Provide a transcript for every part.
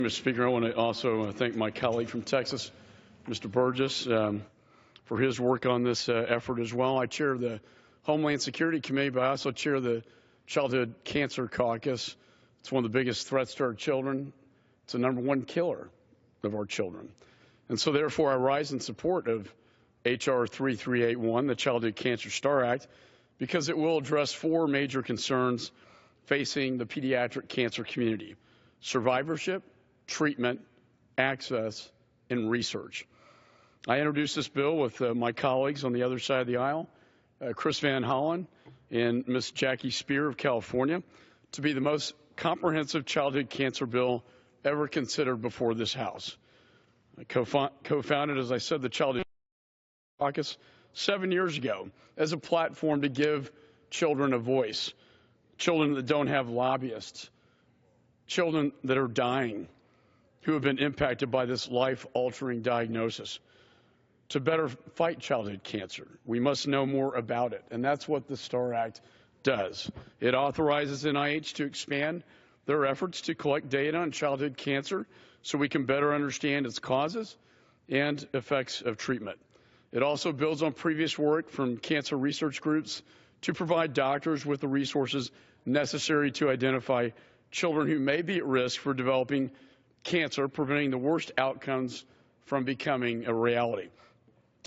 Mr. Speaker, I want to also thank my colleague from Texas, Mr. Burgess, for his work on this effort as well. I chair the Homeland Security Committee, but I also chair the Childhood Cancer Caucus. It's one of the biggest threats to our children. It's the #1 killer of our children. And so therefore I rise in support of H.R. 3381, the Childhood Cancer STAR Act, because it will address 4 major concerns facing the pediatric cancer community: survivorship, treatment, access, and research. I introduced this bill with my colleagues on the other side of the aisle, Chris Van Hollen and Ms. Jackie Spear of California, to be the most comprehensive childhood cancer bill ever considered before this House. I co-founded, as I said, the Childhood Caucus 7 years ago as a platform to give children a voice, children that don't have lobbyists, children that are dying, who have been impacted by this life-altering diagnosis. To better fight childhood cancer, we must know more about it, and that's what the STAR Act does. It authorizes NIH to expand their efforts to collect data on childhood cancer so we can better understand its causes and effects of treatment. It also builds on previous work from cancer research groups to provide doctors with the resources necessary to identify children who may be at risk for developing cancer, preventing the worst outcomes from becoming a reality.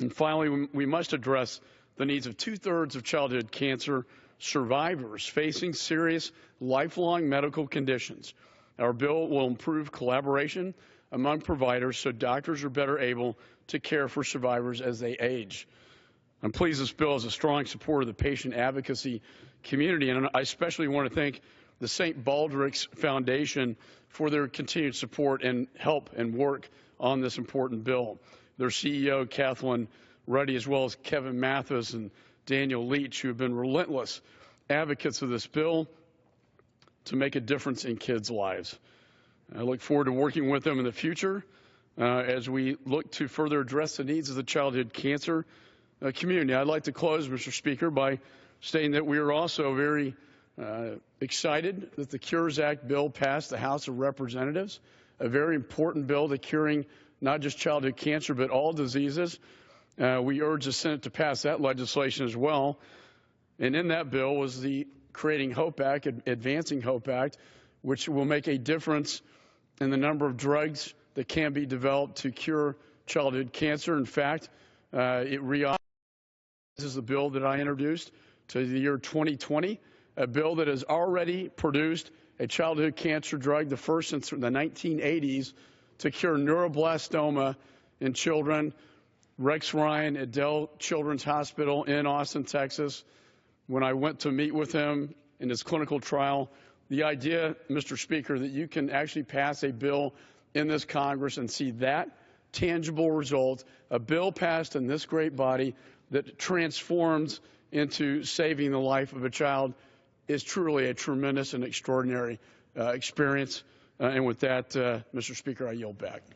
And finally, we must address the needs of 2/3 of childhood cancer survivors facing serious lifelong medical conditions. Our bill will improve collaboration among providers so doctors are better able to care for survivors as they age. I'm pleased this bill is a strong support of the patient advocacy community, and I especially want to thank the St. Baldrick's Foundation for their continued support and help and work on this important bill. Their CEO, Kathleen Ruddy, as well as Kevin Mathis and Daniel Leach, who have been relentless advocates of this bill to make a difference in kids' lives. I look forward to working with them in the future as we look to further address the needs of the childhood cancer community. I'd like to close, Mr. Speaker, by stating that we are also very excited that the Cures Act bill passed the House of Representatives, a very important bill to curing not just childhood cancer, but all diseases. We urge the Senate to pass that legislation as well. And in that bill was the Creating Hope Act, Advancing Hope Act, which will make a difference in the number of drugs that can be developed to cure childhood cancer. In fact, it reauthorizes the bill that I introduced to the year 2020, a bill that has already produced a childhood cancer drug, the first since the 1980s, to cure neuroblastoma in children. Rex Ryan at Dell Children's Hospital in Austin, Texas, when I went to meet with him in his clinical trial, the idea, Mr. Speaker, that you can actually pass a bill in this Congress and see that tangible result, a bill passed in this great body that transforms into saving the life of a child, is truly a tremendous and extraordinary experience. And with that, Mr. Speaker, I yield back.